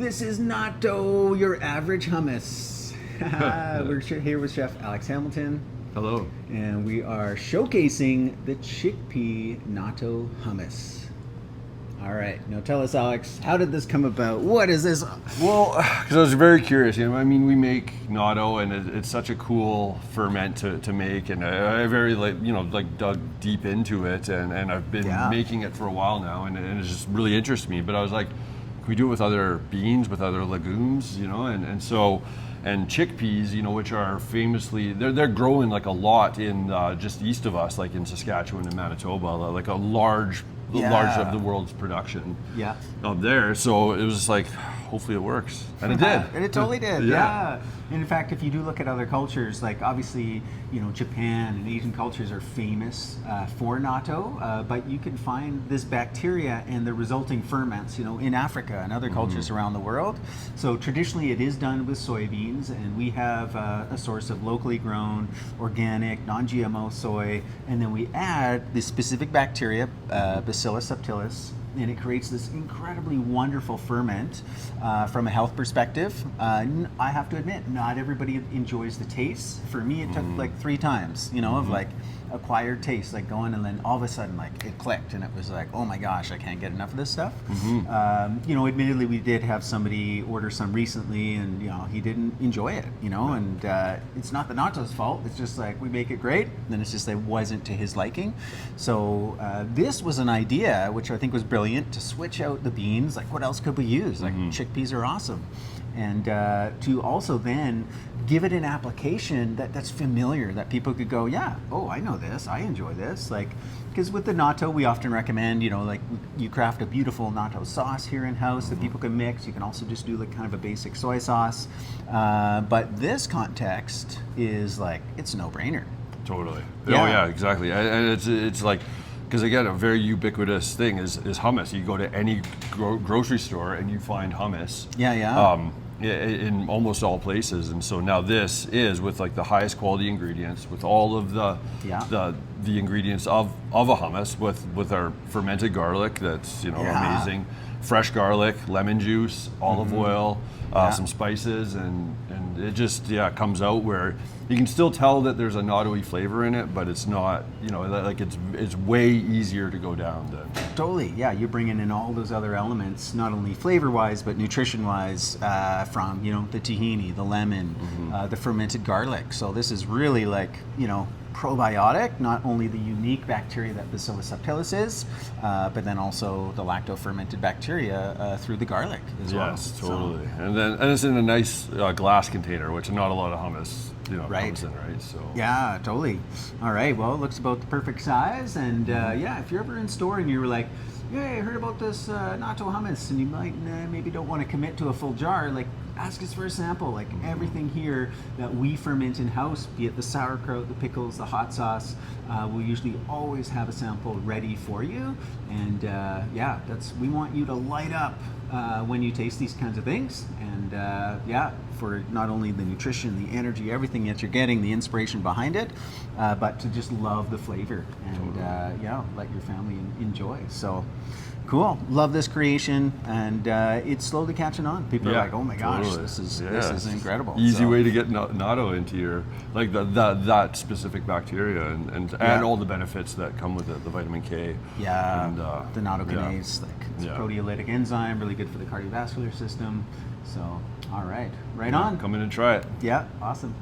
This is Natto, your average hummus. We're here with Chef Alex Hamilton. Hello. And we are showcasing the chickpea natto hummus. All right, now tell us, Alex, how did this come about? What is this? Well, because I was very curious. I mean, we make natto, and it's such a cool ferment to make, and I very dug deep into it, and I've been making it for a while now, and it just really interests me. But I was like, can we do it with other beans, with other legumes, and chickpeas, which are famously, they're growing like a lot in just east of us, like in Saskatchewan and Manitoba, like a large of the world's production up there. So it was just like, hopefully it works. And it did. And it totally did, yeah. And in fact, if you do look at other cultures, like obviously, Japan and Asian cultures are famous for natto, but you can find this bacteria and the resulting ferments, in Africa and other cultures around the world. So traditionally it is done with soybeans, and we have a source of locally grown, organic, non-GMO soy, and then we add this specific bacteria, Bacillus subtilis, and it creates this incredibly wonderful ferment from a health perspective. I have to admit, not everybody enjoys the taste. For me, it took like 3 times, of like acquired taste, like going, and then all of a sudden, like it clicked, and it was like, oh my gosh, I can't get enough of this stuff. Admittedly, we did have somebody order some recently, and he didn't enjoy it, and it's not the natto's fault. It's just like we make it great, and then it's just that it wasn't to his liking. So this was an idea, which I think was brilliant, to switch out the beans. Like, what else could we use? Like, chickpeas are awesome. And to also then give it an application that's familiar, that people could go, yeah, oh, I know this, I enjoy this. Like, because with the natto, we often recommend, you craft a beautiful natto sauce here in-house that people can mix. You can also just do like kind of a basic soy sauce. But this context is like, it's a no-brainer. Totally. Yeah. Oh yeah, exactly. And it's like, because again, a very ubiquitous thing is hummus. You go to any grocery store and you find hummus. In almost all places. And so now this is with like the highest quality ingredients, with all of the ingredients of a hummus, with our fermented garlic that's amazing, fresh garlic, lemon juice, olive oil, some spices, and it just comes out where you can still tell that there's a natto-y flavor in it, but it's not, like it's way easier to go down than. Totally, yeah. You're bringing in all those other elements, not only flavor-wise, but nutrition-wise, from, the tahini, the lemon, the fermented garlic. So this is really like, probiotic, not only the unique bacteria that Bacillus subtilis is, but then also the lacto-fermented bacteria through the garlic as well. Yes, totally. So. And it's in a nice glass container, which not a lot of hummus comes in, right? So yeah, totally. All right, well, it looks about the perfect size, and if you're ever in store and you're like, yeah, I heard about this natto hummus, and you might maybe don't want to commit to a full jar, like ask us for a sample. Like everything here that we ferment in-house, be it the sauerkraut, the pickles, the hot sauce, we'll usually always have a sample ready for you. And we want you to light up when you taste these kinds of things. And for not only the nutrition, the energy, everything that you're getting, the inspiration behind it, but to just love the flavor and let your family enjoy. So cool, love this creation, and it's slowly catching on. People are like, oh my gosh, this is incredible. Easy way to get natto into your, like that specific bacteria and all the benefits that come with it, the vitamin K. Yeah, and, the nattokinase, it's a proteolytic enzyme, really good for the cardiovascular system. So, all right, right on. Come in and try it. Yeah, awesome.